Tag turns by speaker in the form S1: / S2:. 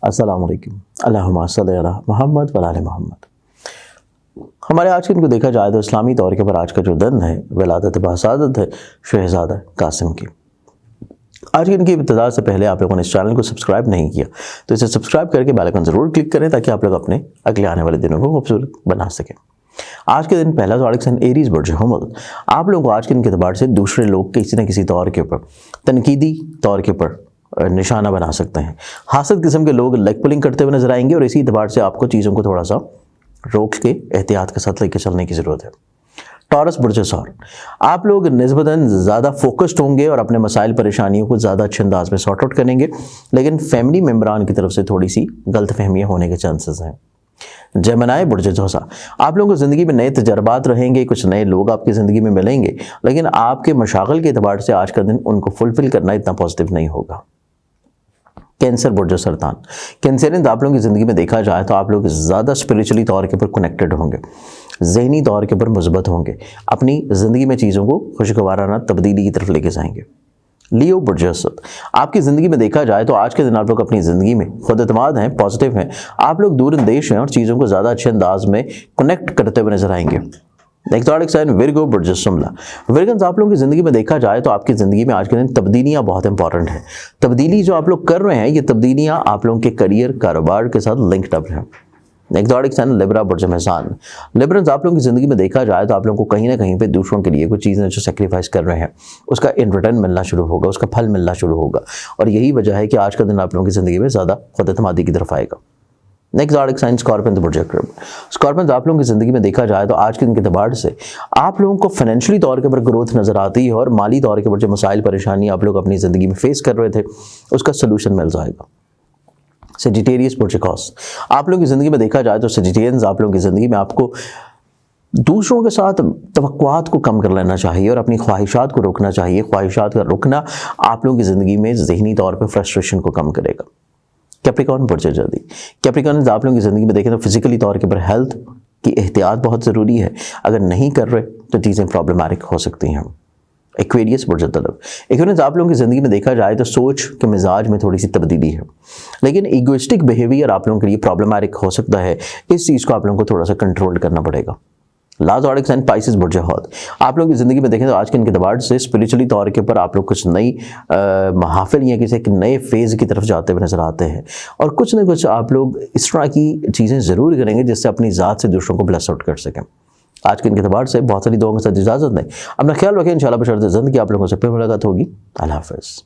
S1: अस्सलाम वालेकुम, अल्लाहुम्मा सल्लि अला मुहम्मद व आले मोहम्मद। हमारे आज के दिन को देखा जाए तो इस्लामी तौर के पर आज का जो दिन है विलादत बसादत है शहज़ादा कासिम की। आज के दिन की इब्तिदा से पहले आप लोगों ने इस चैनल को सब्सक्राइब नहीं किया तो इसे सब्सक्राइब करके बेल आइकन ज़रूर क्लिक करें ताकि आप लोग अपने अगले आने वाले दिनों को खूबसूरत बना सकें। आज के दिन पहला ज़ोडिक साइन एरीज़ बुर्ज हुमल। आप लोगों को आज के दिन के अतबार से दूसरे लोग किसी न किसी तौर के ऊपर तनकीदी तौर के ऊपर निशाना बना सकते हैं। हासद किस्म के लोग लेग पुलिंग करते हुए नजर आएंगे और इसी एतबार से आपको चीज़ों को थोड़ा सा रोक के एहतियात के साथ लेके चलने की ज़रूरत है। टॉरस बुर्ज सौर, आप लोग निस्बतन ज़्यादा फोकस्ड होंगे और अपने मसाइल परेशानियों को ज़्यादा अच्छे अंदाज में सॉर्ट आउट करेंगे, लेकिन फैमिली मेम्बरान की तरफ से थोड़ी सी गलत फहमियाँ होने के चांसेस हैं। जेमिनी बुर्ज जोसा, आप लोगों को ज़िंदगी में नए तजर्बात रहेंगे, कुछ नए लोग आपकी ज़िंदगी में मिलेंगे, लेकिन आपके मशागल के एतबार से आज का दिन उनको फुलफिल करना इतना पॉजिटिव नहीं होगा। कैंसर बुर्ज सरतान, कैंसरियन आप लोगों की ज़िंदगी में देखा जाए तो आप लोग ज़्यादा स्पिरिचुअली तौर के ऊपर कनेक्टेड होंगे, ज़हनी तौर के ऊपर मुस्बत होंगे, अपनी ज़िंदगी में चीज़ों को खुशगवाराना तब्दीली की तरफ लेके जाएंगे। लियो बुर्ज असद, आपकी ज़िंदगी में देखा जाए तो आज के दिन आप लोग अपनी ज़िंदगी में खुद एतमाद हैं, पॉजिटिव हैं, आप लोग दूर अंदेश हैं और चीज़ों को ज़्यादा अच्छे अंदाज में कनेक्ट करते हुए नजर आएंगे। नेक्स्ट ज़ोडिक साइन विर्गो बुर्ज सुमला, विर्गन्स आप लोगों की ज़िंदगी में देखा जाए तो आपकी ज़िंदगी में आज के दिन तब्दीलियाँ बहुत इंपॉर्टेंट हैं। तब्दीली जो आप लोग कर रहे हैं ये तब्दीलियाँ आप लोगों के करियर कारोबार के साथ लिंक्ड अप हैं। नेक्स्ट ज़ोडिक साइन लिब्रा बुर्ज मेज़ान, लिब्रन्स आप लोगों की ज़िंदगी में देखा जाए तो आप लोगों को कहीं ना कहीं पे दूसरों के लिए कुछ चीज़ें जो सेक्रीफाइस कर रहे हैं उसका इन रिटर्न मिलना शुरू होगा, उसका फल मिलना शुरू होगा और यही वजह है कि आज का दिन आप लोगों की ज़िंदगी में ज़्यादा खुद एतमादी की तरफ आएगा। नेक्स्ट ज़ोडिक साइन स्कॉर्पियन बुर्ज अक़रब, स्कॉर्पियन आप लोगों की ज़िंदगी में देखा जाए तो आज के दिन के एतबार से आप लोगों को फाइनेंशियली तौर के ऊपर ग्रोथ नज़र आती है और माली तौर के ऊपर जो मसाइल परेशानी आप लोग अपनी ज़िंदगी में फेस कर रहे थे उसका सलूशन मिल जाएगा। सेजिटेरियस बुर्ज कॉस, आप लोगों की ज़िंदगी में देखा जाए तो सेजिटेरियंस आप लोगों की ज़िंदगी में आपको दूसरों के साथ तवक्कुआत को कम कर लेना चाहिए और अपनी ख्वाहिशात को रोकना चाहिए। ख्वाहिशात का रुकना आप लोगों की ज़िंदगी में ज़हनी तौर पर फ्रस्ट्रेशन को कम करेगा। कैप्रिकॉर्न बुर्ज जल्दी, कैप्रिकॉर्न आप लोगों की ज़िंदगी में देखें तो फिजिकली तौर के ऊपर हेल्थ की एहतियात बहुत ज़रूरी है, अगर नहीं कर रहे तो चीज़ें प्रॉब्लमैटिक हो सकती हैं। एक्वेरियस बुर्ज तलब, एक्वेरियस आप लोगों की ज़िंदगी में देखा जाए तो सोच के मिजाज में थोड़ी सी तब्दीली है, लेकिन ईगोइस्टिक बिहेवियर आप लोगों के लिए प्रॉब्लमैटिक हो सकता है, इस चीज़ को आप लोगों को थोड़ा सा कंट्रोल करना पड़ेगा। लास्ट ज़ोडिक साइन पाइसेस बुर्ज हौद, आप लोगों की ज़िंदगी में देखें तो आज के इनके एतबार से स्पिरिचुअली तौर के ऊपर आप लोग कुछ नई महाफिल या किसी एक नए फेज़ की तरफ जाते हुए नजर आते हैं और कुछ न कुछ आप लोग इस तरह की चीज़ें ज़रूर करेंगे जिससे अपनी ज़ात से दूसरों को ब्लेस आउट कर सकें। आज के इनके एतबार से बहुत सारी दुआओं के साथ इजाज़त दें, अपना ख्याल रखें, इंशाअल्लाह बशर्ते ज़िंदगी आप लोगों से फिर मुलाकात होगी। अल्लाह हाफ़िज़।